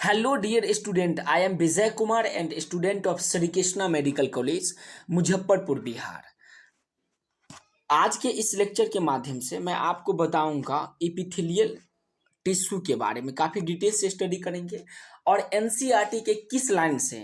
Hello dear student, I am Vijay Kumar and student of Shri Krishna medical college Muzaffarpur Bihar. आज के इस lecture के माध्यम से मैं आपको बताऊंगा एपिथेलियल टिश्यू के बारे में। काफ़ी डिटेल से स्टडी करेंगे और एनसीईआरटी के किस लाइन से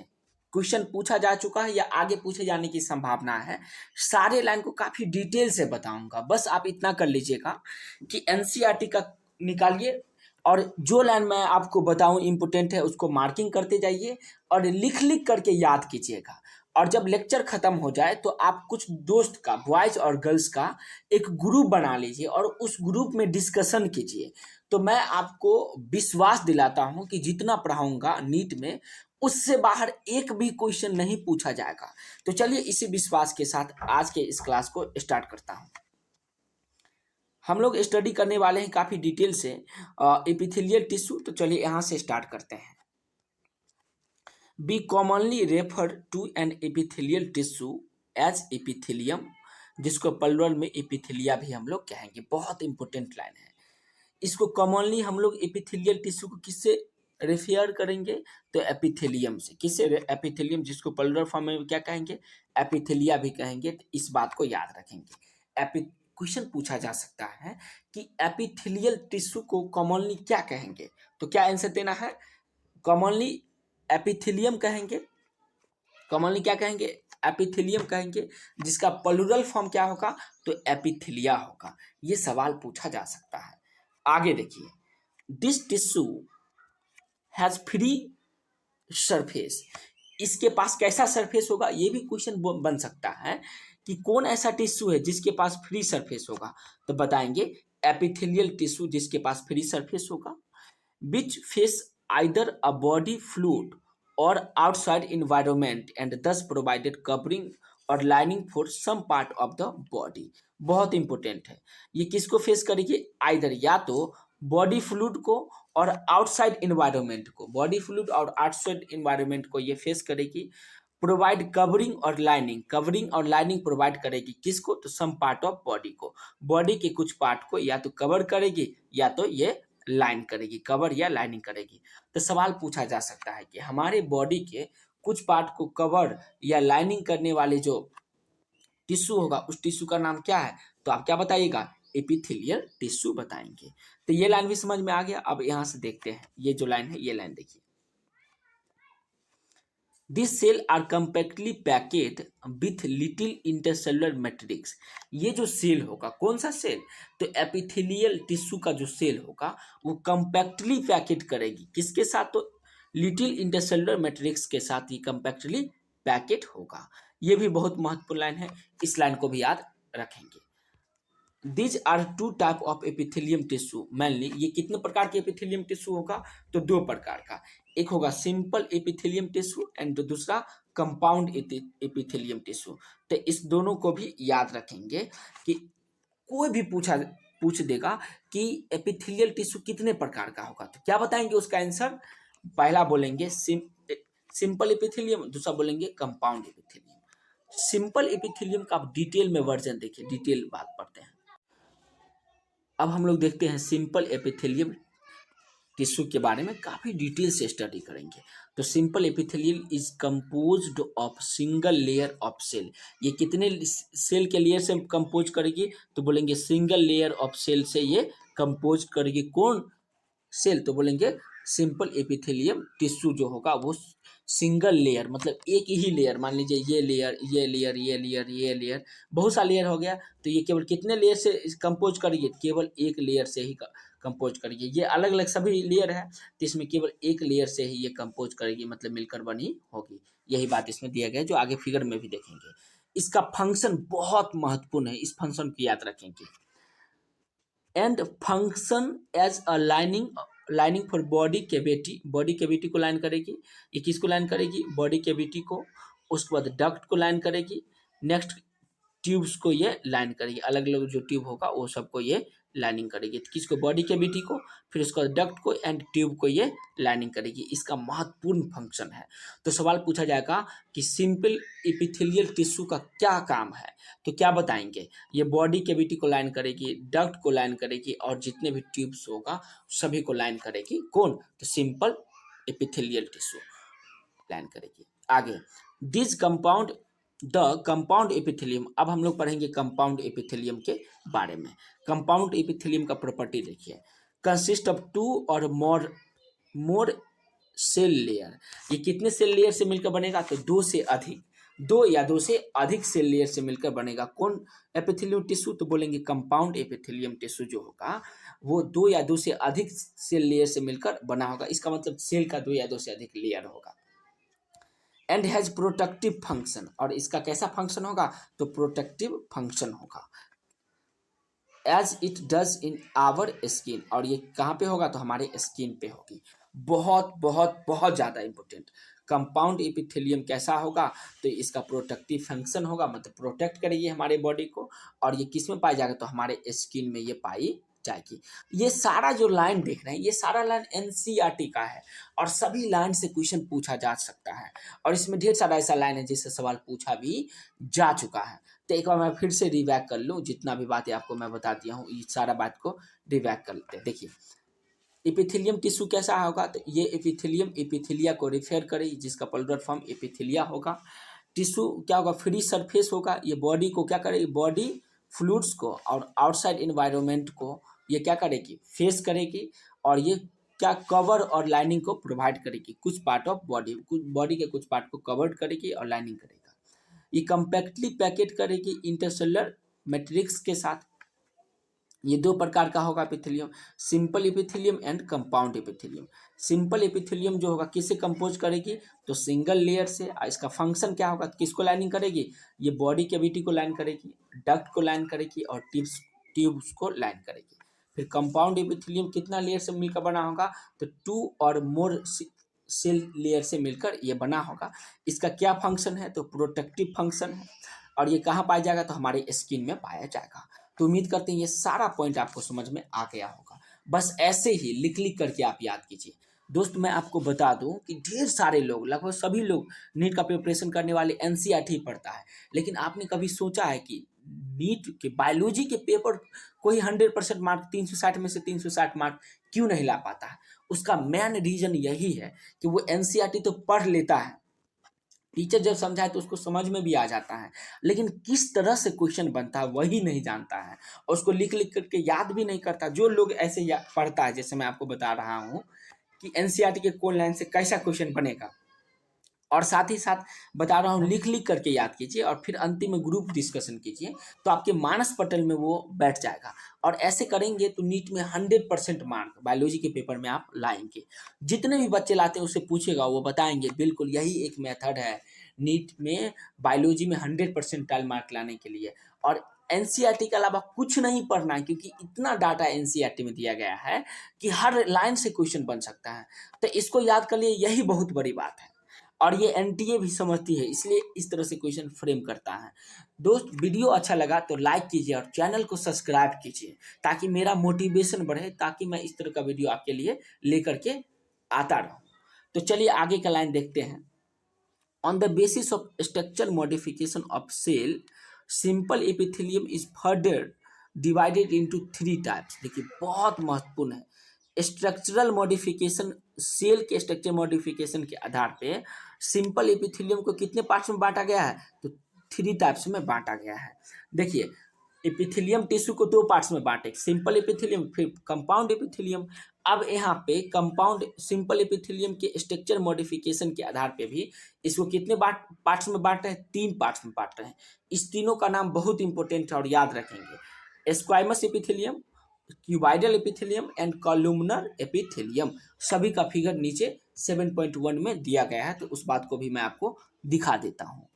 क्वेश्चन पूछा जा चुका है या आगे पूछे जाने की संभावना है, सारे लाइन को काफ़ी डिटेल से बताऊंगा। बस आप इतना कर लीजिएगा कि एनसीईआरटी का निकालिए और जो लाइन मैं आपको बताऊं इम्पोर्टेंट है उसको मार्किंग करते जाइए और लिख लिख करके याद कीजिएगा। और जब लेक्चर खत्म हो जाए तो आप कुछ दोस्त का, बॉयज और गर्ल्स का एक ग्रुप बना लीजिए और उस ग्रुप में डिस्कशन कीजिए। तो मैं आपको विश्वास दिलाता हूं कि जितना पढ़ाऊंगा नीट में उससे बाहर एक भी क्वेश्चन नहीं पूछा जाएगा। तो चलिए इसी विश्वास के साथ आज के इस क्लास को स्टार्ट करता हूं। हम लोग स्टडी करने वाले हैं काफ़ी डिटेल से एपिथेलियल टिश्यू। तो चलिए यहाँ से स्टार्ट करते हैं। Be commonly refer to an epithelial tissue as epithelium, जिसको प्लुरल में एपिथेलिया भी हम लोग कहेंगे। बहुत इंपॉर्टेंट लाइन है। इसको कॉमनली हम लोग एपिथेलियल टिश्यू को किससे रेफर करेंगे? तो एपिथेलियम से। किससे? एपिथेलियम, जिसको प्लुरल फॉर्म में क्या कहेंगे? एपिथेलिया भी कहेंगे। तो इस बात को याद रखेंगे। क्वेश्चन पूछा जा सकता है कि एपिथेलियल टिश्यू को कॉमनली क्या कहेंगे? तो क्या आंसर देना है? कॉमनली एपिथेलियम कहेंगे। कॉमनली क्या कहेंगे? एपिथेलियम कहेंगे। जिसका प्लुरल फॉर्म क्या होगा? तो एपिथेलिया होगा। ये सवाल पूछा जा सकता है। आगे देखिए, this tissue has free surface. इसके पास कैसा सरफेस होगा? ये भी क्वेश्चन बन सकता है कि कौन ऐसा टिश्यू है जिसके पास फ्री सरफेस होगा। तो बताएंगे एपिथेलियल टिश्यू जिसके पास फ्री सरफेस होगा। Which face either a body fluid और outside environment and thus provided covering और lining for some part of the body. बहुत इंपॉर्टेंट है। ये किसको फेस करेगी? आइदर या तो बॉडी फ्लूइड को और आउटसाइड इन्वायरमेंट को। बॉडी फ्लूइड और आउटसाइड इन्वायरमेंट को ये फेस करेगी। प्रोवाइड कवरिंग और लाइनिंग। कवरिंग और लाइनिंग प्रोवाइड करेगी किसको? तो सम पार्ट ऑफ बॉडी को। बॉडी के कुछ पार्ट को या तो कवर करेगी या तो ये लाइन करेगी। कवर या लाइनिंग करेगी। तो सवाल पूछा जा सकता है कि हमारे बॉडी के कुछ पार्ट को कवर या लाइनिंग करने वाले जो टिश्यू होगा उस टिश्यू का नाम क्या है? तो आप क्या बताइएगा? एपिथेलियल टिश्यू बताएंगे। तो ये लाइन भी समझ में आ गया। अब यहां से देखते हैं, ये जो लाइन है, ये लाइन देखिए। This cell are compactly packed with little intercellular matrix. ये जो सेल होगा, कौन सा सेल? तो एपिथेलियल टिश्यू का जो सेल होगा वो कंपैक्टली पैकेट करेगी किसके साथ? तो लिटिल इंटरसेलुलर मैट्रिक्स के साथ ही कंपैक्टली पैकेट होगा। ये भी बहुत महत्वपूर्ण लाइन है। इस लाइन को भी याद रखेंगे। These are two type of epithelium tissue mainly. ये कितने प्रकार के एपिथेलियम टिश्यू होगा? तो दो प्रकार का। एक होगा सिंपल एपिथेलियम टिश्यू एंड दूसरा कंपाउंड एपिथेलियम टिश्यू। तो इस दोनों को भी याद रखेंगे कि कोई भी पूछ देगा कि एपिथेलियल टिश्यू कितने प्रकार का होगा, तो क्या बताएंगे उसका आंसर? पहला बोलेंगे सिंपल एपिथेलियम, दूसरा बोलेंगे कंपाउंड एपिथेलियम। सिंपल एपिथेलियम का आप डिटेल में वर्जन देखिए, डिटेल बात पढ़ते हैं। अब हम लोग देखते हैं सिंपल एपिथेलियम टिश्यू के बारे में काफ़ी डिटेल से स्टडी करेंगे। तो simple epithelial is composed of single layer of cell. ये कितने सेल के लेयर से कंपोज करेगी? तो बोलेंगे सिंगल लेयर ऑफ सेल से ये कंपोज करेगी। कौन सेल? तो बोलेंगे सिंपल एपिथेलियम टिश्यू जो होगा वो सिंगल लेयर, मतलब एक ही लेयर। मान लीजिए ये लेयर, ये लेयर, ये लेयर, ये लेयर, बहुत सा लेयर हो गया। तो ये केवल कितने लेयर से कंपोज करेगी? केवल एक लेयर से ही कंपोज करेगी। ये अलग अलग सभी लेयर है तो इसमें केवल एक लेयर से ही ये कंपोज करेगी, मतलब मिलकर बनी होगी। यही बात इसमें दिया गया है, जो आगे फिगर में भी देखेंगे। इसका फंक्शन बहुत महत्वपूर्ण है, इस फंक्शन को याद रखेंगे। And function as a lining for body cavity. Body cavity को लाइन करेगी। ये किसको लाइन करेगी? बॉडी कैविटी को। उसके बाद डक्ट को लाइन करेगी। नेक्स्ट ट्यूब्स को ये लाइन करेगी। अलग अलग जो ट्यूब होगा वो सबको ये लाइनिंग करेगी। तो किसको? बॉडी कैविटी को, फिर उसका डक्ट को एंड ट्यूब को ये लाइनिंग करेगी। इसका महत्वपूर्ण फंक्शन है। तो सवाल पूछा जाएगा कि सिंपल एपिथेलियल टिश्यू का क्या काम है? तो क्या बताएंगे? ये बॉडी कैविटी को लाइन करेगी, डक्ट को लाइन करेगी और जितने भी ट्यूब्स होगा सभी को लाइन करेगी। कौन? तो सिंपल एपिथेलियल टिश्यू लाइन करेगी। आगे this compound the compound epithelium, अब हम लोग पढ़ेंगे कंपाउंड एपिथेलियम के बारे में। कंपाउंड एपिथेलियम का प्रॉपर्टी देखिए, कंसिस्ट ऑफ 2 और मोर सेल लेयर। ये कितने सेल लेयर से मिलकर बनेगा? तो 2 से अधिक, 2 या 2 से अधिक सेल लेयर से मिलकर बनेगा। कौन एपिथेलियम टिश्यू? तो बोलेंगे कंपाउंड एपिथेलियम टिश्यू जो होगा वो 2 या 2 से अधिक सेल लेयर से मिलकर बना होगा। इसका मतलब सेल का 2 या 2 से अधिक लेयर होगा। एंड हैज प्रोटेक्टिव फंक्शन, और इसका कैसा फंक्शन होगा? तो प्रोटेक्टिव फंक्शन होगा। As it does in our skin, और ये कहाँ पे होगा? तो हमारे स्किन पे होगी। बहुत बहुत बहुत ज़्यादा इंपॉर्टेंट। कंपाउंड एपिथेलियम कैसा होगा? तो इसका प्रोटेक्टिव फंक्शन होगा, मतलब प्रोटेक्ट करेगी हमारे बॉडी को। और ये किस में पाया जाएगा? तो हमारे स्किन में ये पाई जाएगी। ये सारा जो लाइन देख रहे हैं, ये सारा लाइन एनसीईआरटी का है, और सभी लाइन से क्वेश्चन पूछा जा सकता है। और इसमें ढेर सारा ऐसा लाइन है जिससे सवाल पूछा भी जा चुका है। तो एक बार मैं फिर से रिवैक कर लूँ, जितना भी बातें आपको मैं बता दिया हूँ, ये सारा बात को रिवैक कर लेते हैं। देखिए एपिथेलियम टिश्यू कैसा होगा? तो ये एपिथेलियम एपिथेलिया को रिफर करे, जिसका प्लूरल फॉर्म एपिथेलिया होगा। टिश्यू क्या होगा? फ्री सरफेस होगा। ये बॉडी को क्या करेगी? बॉडी फ्लूइड्स को और आउटसाइड एनवायरनमेंट को ये क्या करेगी? फेस करेगी। और ये क्या कवर और लाइनिंग को प्रोवाइड करेगी। कुछ पार्ट ऑफ बॉडी, कुछ बॉडी के कुछ पार्ट को कवर करेगी और लाइनिंग करेगा। ये कम्पैक्टली पैकेट करेगी इंटरसेलुलर मैट्रिक्स के साथ। ये 2 प्रकार का होगा epithelium, simple epithelium and compound epithelium. Simple epithelium जो होगा किससे कंपोज करेगी? तो सिंगल लेयर से। इसका फंक्शन क्या होगा? किसको लाइनिंग करेगी? ये बॉडी कैविटी को लाइन करेगी, डक्ट को लाइन करेगी और ट्यूब्स को लाइन करेगी। फिर कंपाउंड एपिथेलियम कितना लेयर से मिलकर बना होगा? तो 2 और मोर सेल लेयर से मिलकर ये बना होगा। इसका क्या फंक्शन है? तो प्रोटेक्टिव फंक्शन है। और ये कहाँ पाया जाएगा? तो हमारे स्किन में पाया जाएगा। तो उम्मीद करते हैं ये सारा पॉइंट आपको समझ में आ गया होगा। बस ऐसे ही लिख लिख करके आप याद कीजिए। दोस्त मैं आपको बता दूं कि ढेर सारे लोग, लगभग सभी लोग नीट का प्रिपरेशन करने वाले एनसीईआरटी पढ़ता है, लेकिन आपने कभी सोचा है कि नीट के बायोलॉजी के पेपर कोई 100% मार्क 360 में से 360 मार्क क्यों नहीं ला पाता है? उसका मेन रीजन यही है कि वो एनसीईआरटी तो पढ़ लेता है, टीचर जब समझाए तो उसको समझ में भी आ जाता है, लेकिन किस तरह से क्वेश्चन बनता है वही नहीं जानता है, और उसको लिख लिख करके याद भी नहीं करता। जो लोग ऐसे पढ़ता है, जैसे मैं आपको बता रहा हूँ कि एनसीईआरटी के कौन लाइन से कैसा क्वेश्चन बनेगा, और साथ ही साथ बता रहा हूँ लिख लिख करके याद कीजिए, और फिर अंतिम में ग्रुप डिस्कशन कीजिए, तो आपके मानस पटल में वो बैठ जाएगा। और ऐसे करेंगे तो नीट में 100% मार्क बायोलॉजी के पेपर में आप लाएंगे। जितने भी बच्चे लाते हैं उससे पूछेगा, वो बताएंगे बिल्कुल यही एक मेथड है नीट में बायोलॉजी में 100% मार्क लाने के लिए। और एनसीईआरटी के अलावा कुछ नहीं पढ़ना है, क्योंकि इतना डाटा एनसीईआरटी में दिया गया है कि हर लाइन से क्वेश्चन बन सकता है। तो इसको याद कर लिए, यही बहुत बड़ी बात है। और ये एनटीए भी समझती है, इसलिए इस तरह से क्वेश्चन फ्रेम करता है। दोस्त वीडियो अच्छा लगा तो लाइक कीजिए और चैनल को सब्सक्राइब कीजिए, ताकि मेरा मोटिवेशन बढ़े, ताकि मैं इस तरह का वीडियो आपके लिए लेकर के आता रहूँ। तो चलिए आगे का लाइन देखते हैं। On the basis of structure modification of cell, simple epithelium is further divided into 3 types. देखिए बहुत महत्वपूर्ण है। स्ट्रक्चरल मॉडिफिकेशन, सेल के स्ट्रक्चर मॉडिफिकेशन के आधार पे सिंपल एपिथेलियम को कितने पार्ट्स में बांटा गया है? तो 3 टाइप्स में बांटा गया है। देखिए एपिथेलियम टिश्यू को 2 पार्ट्स में बांटे, सिंपल एपिथेलियम फिर कंपाउंड एपिथेलियम। अब यहाँ पे कंपाउंड सिंपल एपिथेलियम के स्ट्रक्चर मॉडिफिकेशन के आधार पे भी इसको कितने पार्ट्स में बांट रहे हैं? 3 पार्ट्स में बांट रहे हैं। इस तीनों का नाम बहुत इंपॉर्टेंट है और याद रखेंगे। स्क्वाइमस epithelium, cuboidal epithelium and columnar epithelium. सभी का फिगर नीचे 7.1 में दिया गया है, तो उस बात को भी मैं आपको दिखा देता हूँ।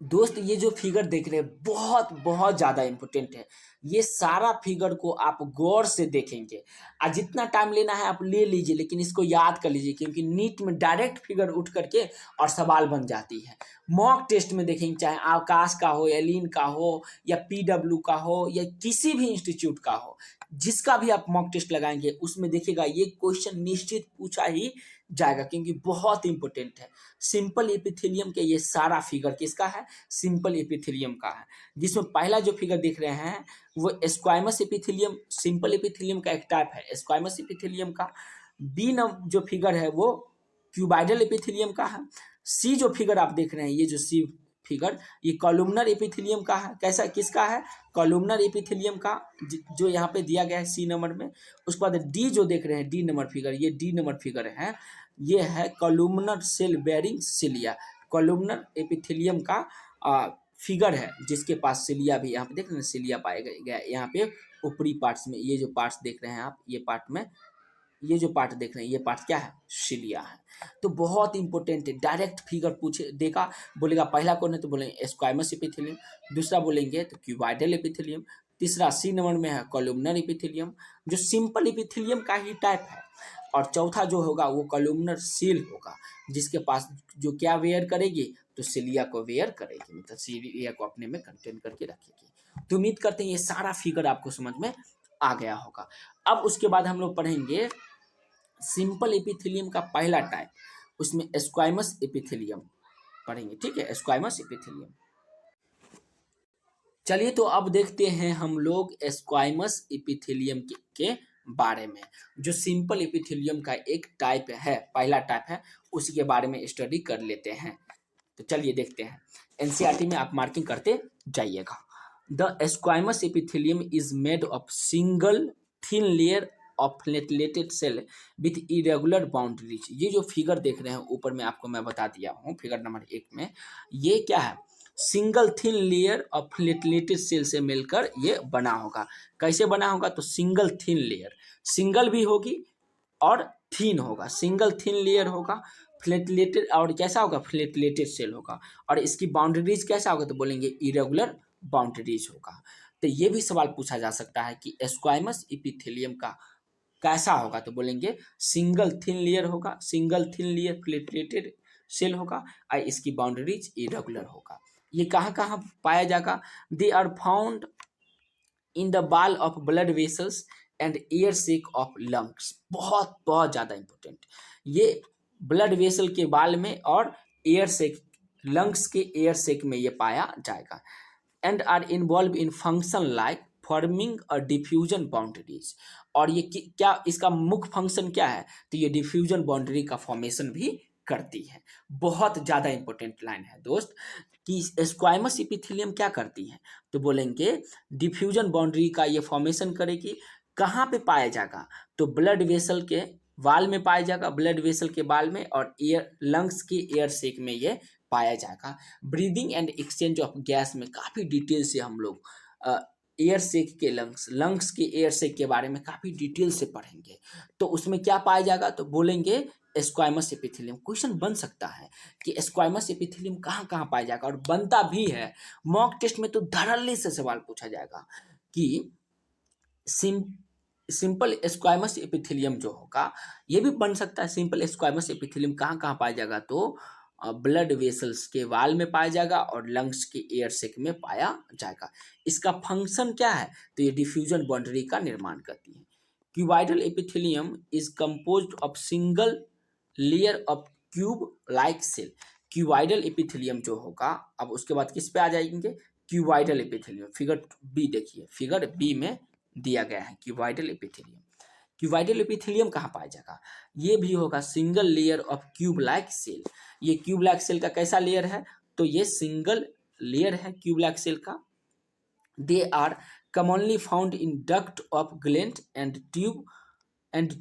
दोस्त ये जो फिगर देख रहे हैं बहुत बहुत ज़्यादा इंपॉर्टेंट है। ये सारा फिगर को आप गौर से देखेंगे, और जितना टाइम लेना है आप ले लीजिए, लेकिन इसको याद कर लीजिए, क्योंकि नीट में डायरेक्ट फिगर उठ करके और सवाल बन जाती है। मॉक टेस्ट में देखेंगे, चाहे आकाश का हो, एलिन का हो, या पीडब्ल्यू का हो, या किसी भी इंस्टीट्यूट का हो, जिसका भी आप मॉक टेस्ट लगाएंगे उसमें देखिएगा ये क्वेश्चन निश्चित पूछा ही जाएगा, क्योंकि बहुत इंपॉर्टेंट है। सिंपल एपिथेलियम के ये सारा फिगर किसका है? सिंपल एपिथेलियम का है, जिसमें पहला जो फिगर देख रहे हैं वो स्क्वाइमस एपिथेलियम सिंपल एपिथेलियम का एक टाइप है। स्क्वाइमस एपिथेलियम का बी जो फिगर है वो क्यूबाइडल एपिथेलियम का है। सी जो फिगर आप देख रहे हैं, ये जो सी फिगर, ये कॉलुमनर एपिथेलियम का है। कैसा किसका है? कॉलुमनर एपिथेलियम का, जो यहाँ पे दिया गया है सी नंबर में। उसके बाद डी जो देख रहे हैं, डी नंबर फिगर, ये डी नंबर फिगर है, ये है columnar cell bearing cilia. Columnar epithelium का फिगर है जिसके पास सिलिया भी, यहाँ पे देख रहे हैं सिलिया पाया गया यहाँ पे ऊपरी पार्ट्स में। ये जो पार्ट्स देख रहे हैं आप, ये पार्ट में, ये जो पार्ट देख रहे हैं, ये पार्ट क्या है? सिलिया है। तो बहुत इंपॉर्टेंट है। डायरेक्ट फिगर पूछे देगा, बोलेगा पहला कौन है तो बोलेंगे स्क्वाइमस एपिथेलियम, दूसरा बोलेंगे तो क्यूबाइडल एपिथेलियम, तीसरा सी नंबर में है कॉलुमनर एपिथेलियम जो सिंपल एपिथेलियम का ही टाइप है, और चौथा जो होगा वो कॉलुमनर सेल होगा जिसके पास जो क्या वेयर करेगी तो सिलिया को वेयर करेगी, मतलब सिलिया को अपने में कंटेन करके रखेगी। तो उम्मीद करते हैं ये सारा फिगर आपको समझ में आ गया होगा। अब उसके बाद हम लोग पढ़ेंगे सिंपल एपिथेलियम का पहला टाइप, उसमें स्क्वाइमस एपिथेलियम पढ़ेंगे। ठीक है, स्क्वाइमस एपिथेलियम। चलिए तो अब देखते हैं हम लोग स्क्वाइमस एपिथेलियम के बारे में, जो सिंपल एपिथेलियम का एक टाइप है, पहला टाइप है, उसी के बारे में स्टडी कर लेते हैं। तो चलिए देखते हैं, एनसीईआरटी में आप मार्किंग करते जाइएगा। The squamous epithelium is made of single thin layer of platelated cell with irregular boundaries. ये जो फिगर देख रहे हैं ऊपर में, आपको मैं बता दिया हूँ फिगर नंबर 1 में, ये क्या है? Single thin layer of platelated cell से मिलकर ये बना होगा। कैसे बना होगा? तो सिंगल थिन लेयर, सिंगल भी होगी और थीन होगा। सिंगल थिन लेयर होगा, प्लेटलेटेड, और कैसा होगा? प्लेटलेटेड सेल होगा। और इसकी बाउंड्रीज कैसा होगा? तो बोलेंगे इरेगुलर बाउंड्रीज होगा। तो ये भी सवाल पूछा जा सकता है कि स्क्वाइमस एपिथेलियम का कैसा होगा? तो बोलेंगे सिंगल थिन लेयर होगा, सिंगल थिन लेयर प्लेटलेटेड सेल होगा, और इसकी बाउंड्रीज इरेगुलर होगा। ये कहाँ कहाँ पाया जाएगा? They are found in the wall of blood vessels and air sac of lungs. बहुत बहुत ज़्यादा इंपॉर्टेंट, ये ब्लड वेसल के बाल में और एयर सेक, लंग्स के एयर सेक में ये पाया जाएगा। And are involve in function like forming a diffusion boundaries. और ये क्या, इसका मुख्य फंक्शन क्या है? तो ये डिफ्यूजन बाउंड्री का फॉर्मेशन भी करती है। बहुत ज़्यादा इंपॉर्टेंट लाइन है दोस्त, कि स्क्वाइमस एपिथेलियम क्या करती है? तो बोलेंगे डिफ्यूजन बाउंड्री का ये फॉर्मेशन करेगी। कहाँ पे पाया जाएगा? तो ब्लड वेसल के वाल में पाया जाएगा, ब्लड वेसल के बाल में, और एयर, लंग्स की एयर सेक में ये पाया जाएगा। Breathing and exchange of gas में काफ़ी डिटेल से हम लोग एयर सेक के लंग्स के एयर सेक के बारे में काफ़ी डिटेल से पढ़ेंगे। तो उसमें क्या पाया जाएगा? तो बोलेंगे स्क्वाइमस एपिथेलियम। क्वेश्चन बन सकता है कि स्क्वाइमस एपिथेलियम कहाँ कहाँ पाया जाएगा, और बनता भी है। मॉक टेस्ट में तो धड़ल्ले से सवाल पूछा जाएगा कि सिंपल स्क्वाइमस एपिथेलियम जो होगा, ये भी बन सकता है। सिंपल स्क्वाइमस एपिथेलियम कहाँ कहाँ पाया जाएगा? तो ब्लड वेसल्स के वाल में पाया जाएगा और लंग्स के एयर सेक में पाया जाएगा। इसका फंक्शन क्या है? तो ये डिफ्यूजन बाउंड्री का निर्माण करती है। Cuboidal epithelium is composed of single layer of cube like cell. Cuboidal epithelium जो होगा, अब उसके बाद किस पे आ जाएंगे? Cuboidal epithelium. फिगर बी देखिए, फिगर बी में दिया गया है क्यूबाइडल एपिथेलियम। क्यूबाइडल एपिथेलियम कहाँ पाया जाएगा? ये भी होगा single layer of cube like cell. ये क्यूब लाइक सेल का कैसा लेयर है? तो ये सिंगल लेयर है क्यूब लाइक सेल का। They are commonly found in duct of gland and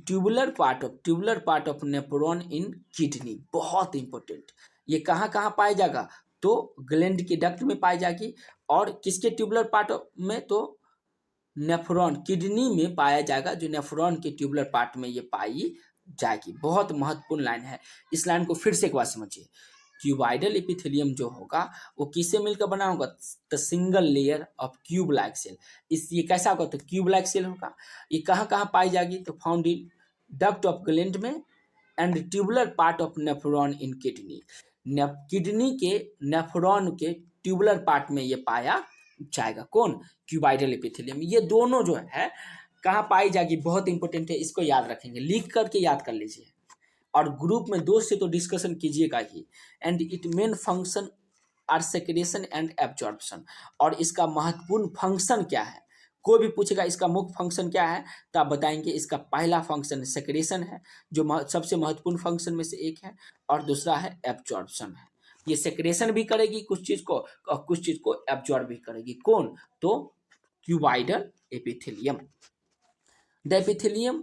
tubular part of nephron in kidney. बहुत इंपॉर्टेंट, ये कहाँ कहाँ पाया जाएगा? तो ग्लैंड के डक्ट में पाई जाएगी, और किसके ट्यूबुलर पार्ट में? तो नेफ्रॉन, किडनी में पाया जाएगा, जो नेफ्रॉन के ट्यूबुलर पार्ट में ये पाई जाएगी। बहुत महत्वपूर्ण लाइन है, इस लाइन को फिर से एक बार समझिए। क्यूबाइडल एपिथेलियम जो होगा वो किससे मिलकर बना होगा? The single layer of cube like cell. ये कैसा होगा? तो क्यूब लाइक सेल होगा। ये कहाँ कहाँ पाई जाएगी? तो found in duct of gland में and tubular part of nephron in kidney. Kidney के नेफ्रॉन के ट्यूबुलर पार्ट में ये पाया जाएगा। कौन? Cuboidal epithelium. ये दोनों जो है कहाँ पाई जाएगी? बहुत इंपॉर्टेंट है, इसको याद रखेंगे, लिख करके याद कर लीजिए, और ग्रुप में दोस्त से तो डिस्कशन कीजिएगा ही। And it main function are secretion and absorption. और इसका महत्वपूर्ण फंक्शन क्या है? कोई भी पूछेगा इसका मुख्य फंक्शन क्या है, तो आप बताएंगे इसका पहला फंक्शन सेक्रेशन है, जो सबसे महत्वपूर्ण फंक्शन में से एक है, और दूसरा है एब्जॉर्प्शन है। ये सेक्रेशन भी करेगी कुछ चीज को और कुछ चीज को एब्जॉर्ब भी करेगी। कौन? तो cuboidal epithelium. The epithelium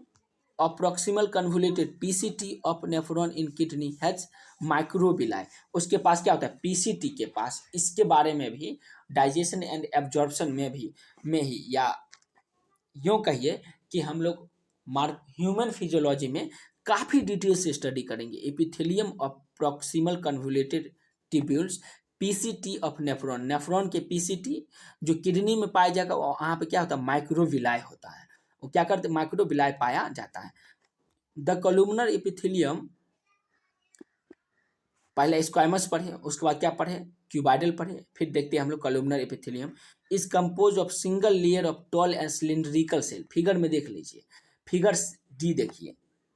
of proximal convoluted PCT of nephron in kidney has microvilli। उसके पास क्या होता है? PCT के पास, इसके बारे में भी डाइजेशन एंड एब्जॉर्प्शन में ही या यूँ कहिए कि हम लोग ह्यूमन फिजियोलॉजी में काफ़ी डिटेल से स्टडी करेंगे। Epithelium of proximal convoluted tubules, PCT of nephron, nephron के पीसीटी जो किडनी में पाया जाएगा, वहाँ पे क्या होता है? माइक्रोविलाई होता है। वो क्या करते? माइक्रोविलाई पाया जाता है। द कॉलुमनर एपिथेलियम, पहले स्क्वाइमस पढ़े, उसके बाद क्या पढ़े? क्यूबाइडल पढ़े, फिर देखते हैं हम लोग columnar epithelium is compose of single layer of tall and cylindrical cell. Figure में देख लीजिए, फिगर डी देखिए,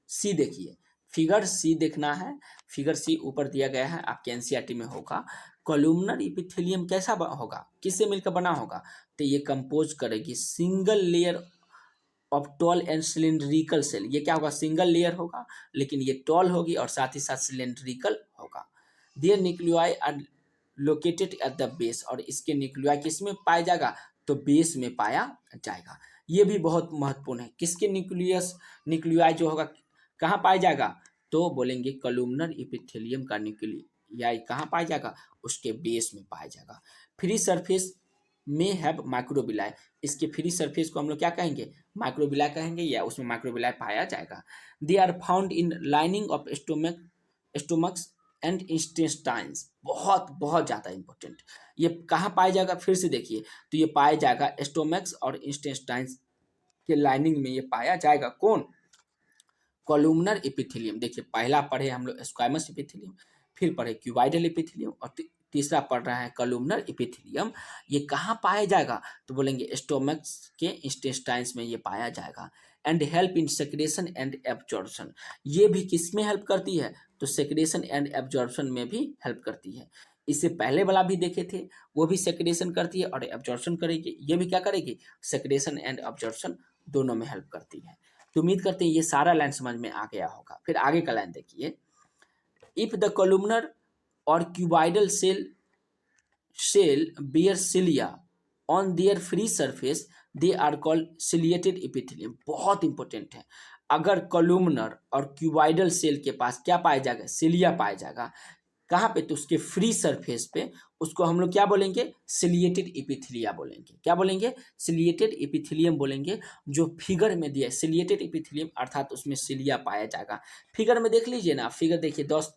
सी देखिए, फिगर सी देखना है, फिगर सी ऊपर दिया गया है, आपके एनसीईआरटी में होगा। कॉलुमनर एपिथेलियम कैसा होगा? किससे मिलकर बना होगा? तो ये कंपोज करेगी single layer of tall and cylindrical cell. ये क्या होगा? सिंगल लेयर होगा, लेकिन ये टॉल होगी और साथ ही साथ सिलिंड्रिकल होगा। Their nuclei are located at the base, और इसके न्यूक्लियाई किस में पाया जाएगा? तो बेस में पाया जाएगा। ये भी बहुत महत्वपूर्ण है। किसके न्यूक्लियाई जो होगा कहाँ पाया जाएगा? तो बोलेंगे कॉलुमनर एपिथेलियम का न्यूक्लियाई कहाँ पाया जाएगा? उसके बेस में पाया जाएगा। फ्री सरफेस में हैव माइक्रोविलाई, इसके फ्री सरफेस को हम लोग क्या कहेंगे? माइक्रोविलाई कहेंगे, या उसमें माइक्रोविलाई पाया जाएगा। They are found in lining of stomachs and intestines. बहुत बहुत ज़्यादा इंपॉर्टेंट। ये कहाँ पाया जाएगा? फिर से देखिए, तो ये पाया जाएगा स्टोमक्स और इंटेस्टाइन्स के लाइनिंग में ये पाया जाएगा। कौन? Columnar epithelium. देखिए, पहला पढ़े हम लोग स्क्वाइमस एपिथेलियम, फिर पढ़े क्यूबाइडल एपिथेलियम, और तीसरा पढ़ रहा है कॉलुमनर एपिथेलियम। ये कहाँ पाया जाएगा? तो बोलेंगे स्टोमक्स के इंटेस्टाइन्स में ये पाया जाएगा। And help in secretion and absorption, ये भी किस में हेल्प करती है? तो सेक्रेशन एंड एब्जॉर्प्शन में भी हेल्प करती है। इससे पहले वाला भी देखे थे, वो भी सेक्रेशन करती है और एब्जॉर्प्शन करेगी। ये भी क्या करेगी? सेक्रेशन एंड एब्जॉर्प्शन दोनों में हेल्प करती है। तो उम्मीद करते हैं ये सारा लाइन समझ में आ गया होगा। फिर आगे का लाइन देखिए, इफ द कॉलुमनर और cuboidal cell bear cilia on their free surface, they are called ciliated epithelium। बहुत इंपॉर्टेंट है। अगर कॉलुमनर और क्यूबाइडल सेल के पास क्या पाया जाएगा? सिलिया पाया जाएगा। कहाँ पे? तो उसके फ्री सरफेस पे, उसको हम लोग क्या बोलेंगे? सिलिएटेड एपिथेलिया बोलेंगे। क्या बोलेंगे? सिलिएटेड एपिथेलियम बोलेंगे। जो फिगर में दिया है सिलिएटेड एपिथेलियम, अर्थात उसमें सिलिया पाया जाएगा। फिगर में देख लीजिए ना, फिगर देखिए 10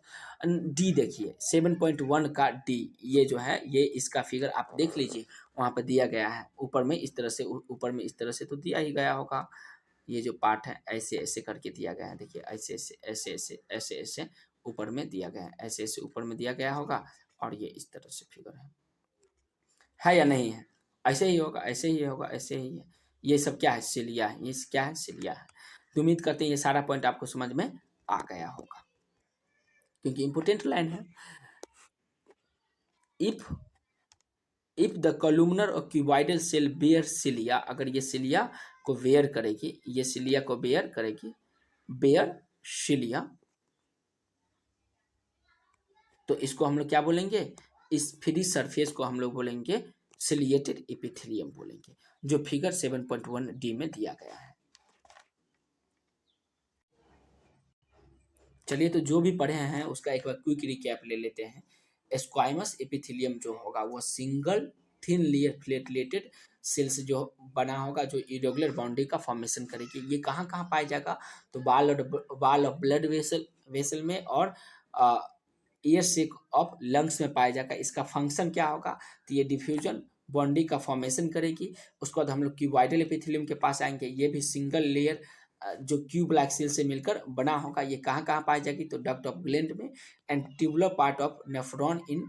डी देखिए 7.1 का डी, ये जो है ये इसका फिगर आप देख लीजिए, वहाँ पर दिया गया है। ऊपर में इस तरह से, ऊपर में इस तरह से तो दिया ही गया होगा। ये जो पार्ट है ऐसे ऐसे करके दिया गया है, देखिए ऐसे ऐसे ऐसे ऐसे ऐसे ऐसे ऊपर में दिया गया है, ऐसे ऐसे ऊपर में दिया गया होगा, और ये इस तरह से फिगर है या नहीं है? ऐसे ही होगा, ऐसे ही होगा, ऐसे ही है। ये सब क्या है? सिलिया है। ये क्या है? सिलिया है। तो उम्मीद करते हैं ये सारा पॉइंट आपको समझ में आ गया होगा, क्योंकि इंपोर्टेंट लाइन है। इफ द कॉलुमनर और क्यूबाइडल सेल बेयर सिलिया, अगर ये सिलिया को बेयर करेगी, ये सिलिया को बेयर करेगी, बेयर सिलिया, तो इसको हम लोग क्या बोलेंगे? इस फ्री सरफेस को हम लोग बोलेंगे सिलिएटेड एपिथेलियम बोलेंगे, जो फिगर 7.1 डी में दिया गया है। चलिए, तो जो भी पढ़े हैं उसका एक बार क्विक रिकैप ले लेते हैं। स्क्वाइमस एपिथेलियम जो होगा वो सिंगल थिन लेयर प्लेटलेटेड सेल्स जो बना होगा, जो इरेगुलर बाउंड्री का फॉर्मेशन करेगी। ये कहाँ कहाँ पाया जाएगा? तो बाल ऑफ ब्लड वेसल में, और ईयर सेक ऑफ लंग्स में पाया जाएगा। इसका फंक्शन क्या होगा? तो ये डिफ्यूजन बाउंड्री का फॉर्मेशन करेगी। उसके बाद हम लोग क्यूबाइडल एपिथेलियम के पास आएंगे। ये भी सिंगल लेयर जो क्यूब लाइक सेल से मिलकर बना होगा। ये कहाँ कहाँ पाई जाएगी? तो डक्ट ऑफ ग्लैंड में, and tubular part of nephron in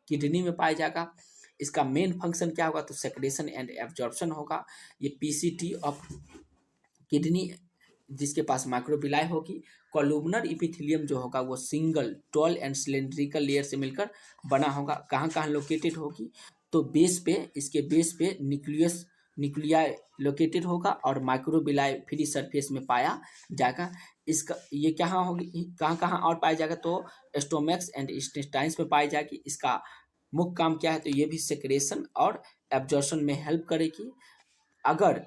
kidney में पाया जाएगा। इसका मेन फंक्शन क्या होगा? तो सेक्रेशन एंड एब्जॉर्प्शन होगा। ये पीसीटी ऑफ किडनी जिसके पास माइक्रोविलाई होगी। कॉलुमनर एपिथेलियम जो होगा वो single tall and cylindrical layer से मिलकर बना होगा। कहाँ कहाँ लोकेटेड होगी? तो बेस पे, इसके बेस पे न्यूक्लियस न्यूक्लियाई लोकेटेड होगा और माइक्रोबिलाई फ्री सरफेस में पाया जाएगा। इसका ये कहाँ होगी, कहाँ कहाँ और पाया जाएगा, तो स्टोमैक्स एंड इंटेस्टाइन्स में पाई जाएगी। इसका मुख्य काम क्या है, तो ये भी सेक्रेशन और एब्जॉर्प्शन में हेल्प करेगी। अगर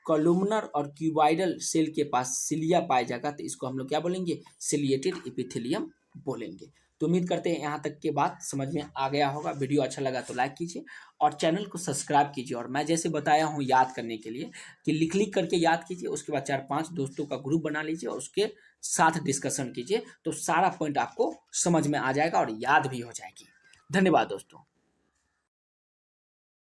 कॉलुमनर और क्यूबॉइडल सेल के पास सिलिया पाया जाएगा तो इसको हम लोग क्या बोलेंगे, सिलिएटेड एपिथेलियम बोलेंगे। तो उम्मीद करते हैं यहाँ तक के बात समझ में आ गया होगा। वीडियो अच्छा लगा तो लाइक कीजिए और चैनल को सब्सक्राइब कीजिए। और मैं जैसे बताया हूँ याद करने के लिए कि लिख करके याद कीजिए, उसके बाद 4-5 दोस्तों का ग्रुप बना लीजिए और उसके साथ डिस्कशन कीजिए, तो सारा पॉइंट आपको समझ में आ जाएगा और याद भी हो जाएगी। धन्यवाद दोस्तों।